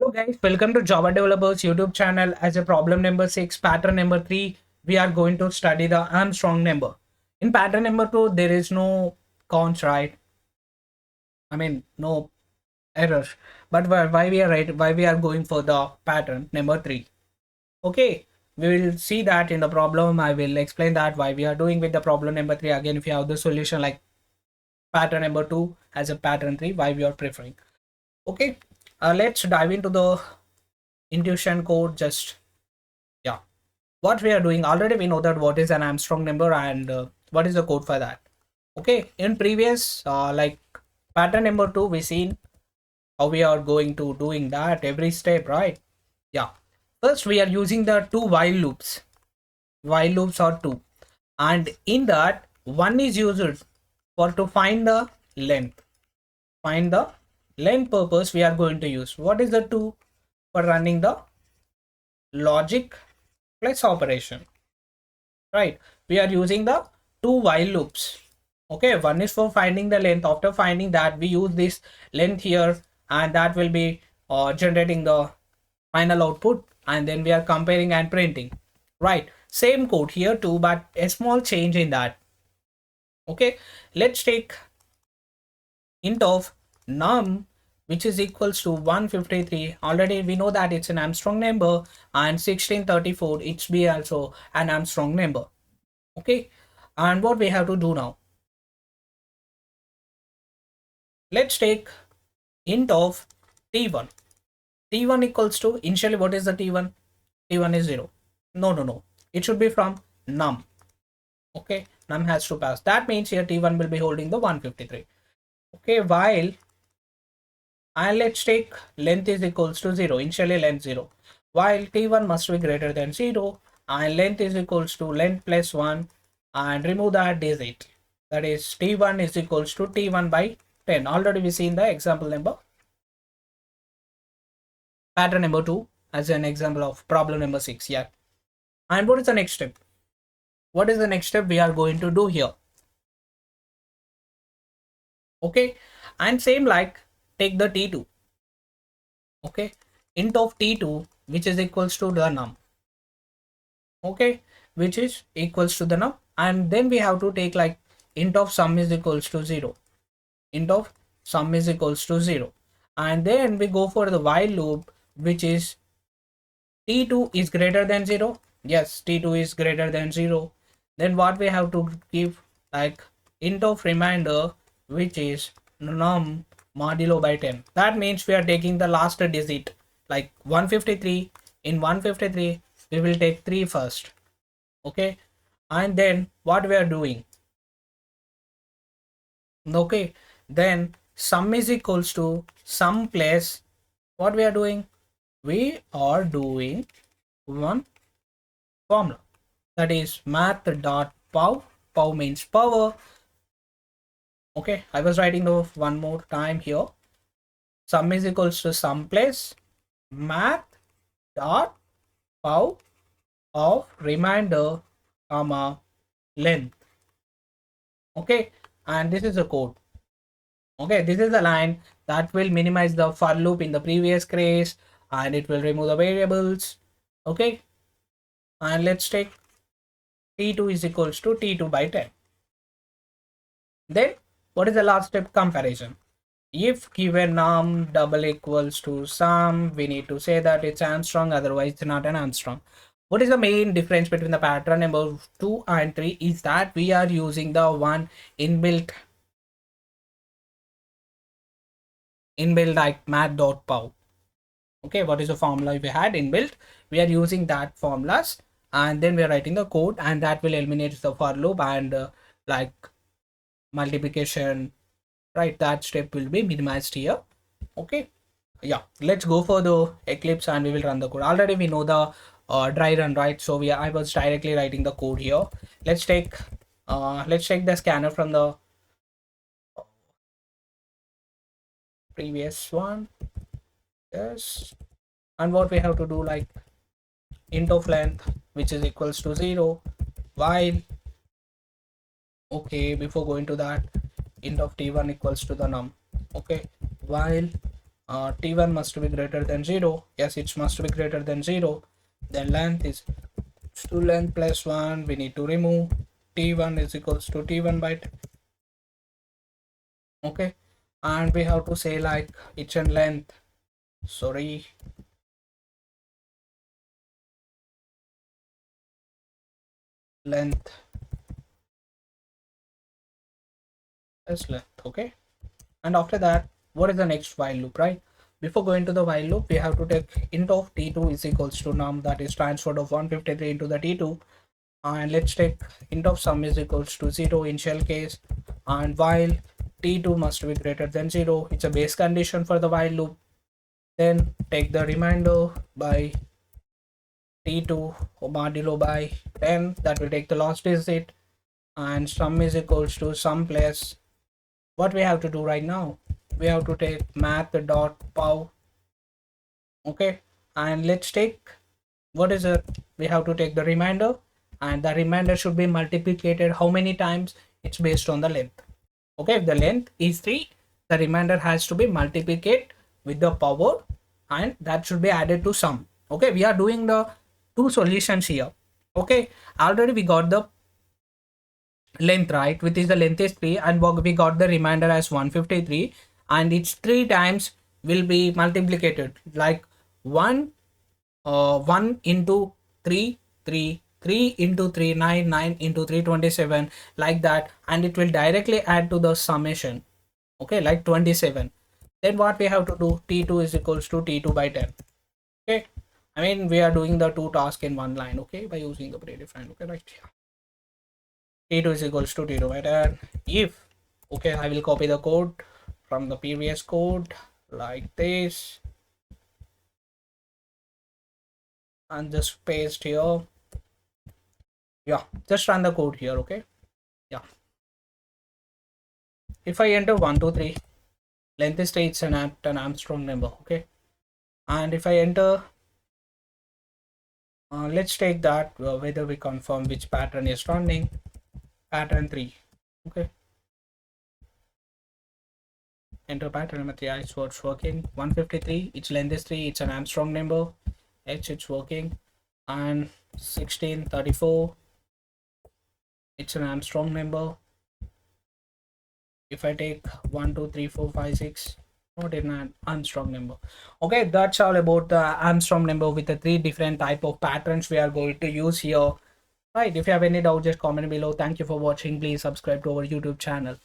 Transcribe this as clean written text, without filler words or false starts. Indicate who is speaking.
Speaker 1: Hello guys, welcome to Java Developers YouTube channel. As a problem number 6, pattern number 3, we are going to study the Armstrong number. In pattern number 2, there is no counts, right? I mean, no errors. But why we are right? Why we are going for the pattern number 3? Okay, we will see that in the problem. I will explain that why we are doing with the problem number 3. Again, if you have the solution like pattern number 2 as a pattern 3, why we are preferring. Okay, let's dive into the intuition code. Just yeah, what we are doing already, we know that what is an Armstrong number and what is the code for that. Okay, in previous like pattern number 2, we seen how we are going to doing that every step, right? Yeah, first we are using the two while loops are two, and in that one is used for to find the length. Find the length purpose we are going to use. What is the two? For running the logic plus operation, right? We are using the two while loops. Okay, one is for finding the length. After finding that, we use this length here, and that will be generating the final output, and then we are comparing and printing, right? Same code here too, but a small change in that. Okay, let's take int of num, which is equals to 153. Already we know that it's an Armstrong number, and 1634 it's be also an Armstrong number. Okay, and what we have to do now, let's take int of t1. T1 equals to, initially what is the t1? T1 is 0. No, it should be from num. Okay, num has to pass. That means here t1 will be holding the 153. Okay, while, and let's take length is equals to 0, initially length 0, while t1 must be greater than 0, and length is equals to length plus 1, and remove that digit, that is t1 is equals to t1 by 10. Already we seen the example number pattern number 2 as an example of problem number 6. Yeah, and what is the next step? What is the next step we are going to do here? Okay, and same like take the t2. Okay, int of t2, which is equals to the num. Okay, which is equals to the num, and then we have to take like int of sum is equals to 0. Int of sum is equals to 0, and then we go for the while loop, which is t2 is greater than 0. Yes, t2 is greater than 0. Then what we have to give, like int of remainder, which is num modulo by 10. That means we are taking the last digit, like 153. In 153 we will take 3 first. Okay, and then what we are doing, okay, then sum is equals to sum plus, what we are doing, we are doing one formula, that is math.pow means power. Okay, I was writing the one more time here. Sum is equals to sum plus math.pow of remainder comma length. Okay, and this is the code. Okay, this is the line that will minimize the for loop in the previous case, and it will remove the variables. Okay, and let's take t2 is equals to t2 by 10. Then what is the last step? Comparison. If given num double equals to sum, we need to say that it's Armstrong, otherwise it's not an Armstrong. What is the main difference between the pattern number 2 and 3 is that we are using the one inbuilt like math.pow. Okay, what is the formula we had inbuilt? We are using that formulas, and then we are writing the code, and that will eliminate the for loop and like multiplication, right? That step will be minimized here. Okay, yeah, let's go for the Eclipse and we will run the code. Already we know the dry run, right? So I was directly writing the code here. Let's take the scanner from the previous one. Yes, and what we have to do, like int of length, which is equals to 0, while, okay, before going to that, int of t1 equals to the num. Okay, while t1 must be greater than 0. Yes, it must be greater than 0. Then length is to length plus 1. We need to remove t1 is equals to t1 by okay, and we have to say like it's in length, sorry, length is length. Okay, and after that, what is the next while loop, right? Before going to the while loop, we have to take int of t2 is equals to num, that is transferred of 153 into the t2, and let's take int of sum is equals to 0 in shell case, and while t2 must be greater than 0, it's a base condition for the while loop. Then take the remainder by t2 modulo by 10, that will take the last digit, and sum is equals to sum plus what we have to do right now, we have to take math dot pow. Okay, and let's take what is it, we have to take the remainder, and the remainder should be multiplicated how many times, it's based on the length. Okay, if the length is 3, the remainder has to be multiplied with the power, and that should be added to sum. Okay, we are doing the two solutions here. Okay, already we got the length, right, which is the length is 3, and we got the remainder as 153, and it's 3 times will be multiplicated like 1 1 into 3 3 3 into 3 9 9 into 3 27, like that, and it will directly add to the summation. Okay, like 27. Then what we have to do, t2 is equals to t2 by 10. Okay, I mean we are doing the two tasks in one line, okay, by using the predefined. Okay, right, t2 is equals to t2 by 10 if, okay, I will copy the code from the previous code like this and just paste here. Yeah, just run the code here. Okay, yeah, if I enter 1 2 3, length is 3, it's an Armstrong number. Okay, and if I enter let's take that whether we confirm which pattern is running, pattern 3. Okay, enter pattern number 3, it's what's working. 153, its length is 3, it's an Armstrong number. H, it's working. And 1634, it's an Armstrong number. If I take 1 2 3 4 5 6, not in an Armstrong number. Okay, that's all about the Armstrong number with the 3 different type of patterns we are going to use here. Right, if you have any doubt, just comment below. Thank you for watching. Please subscribe to our YouTube channel.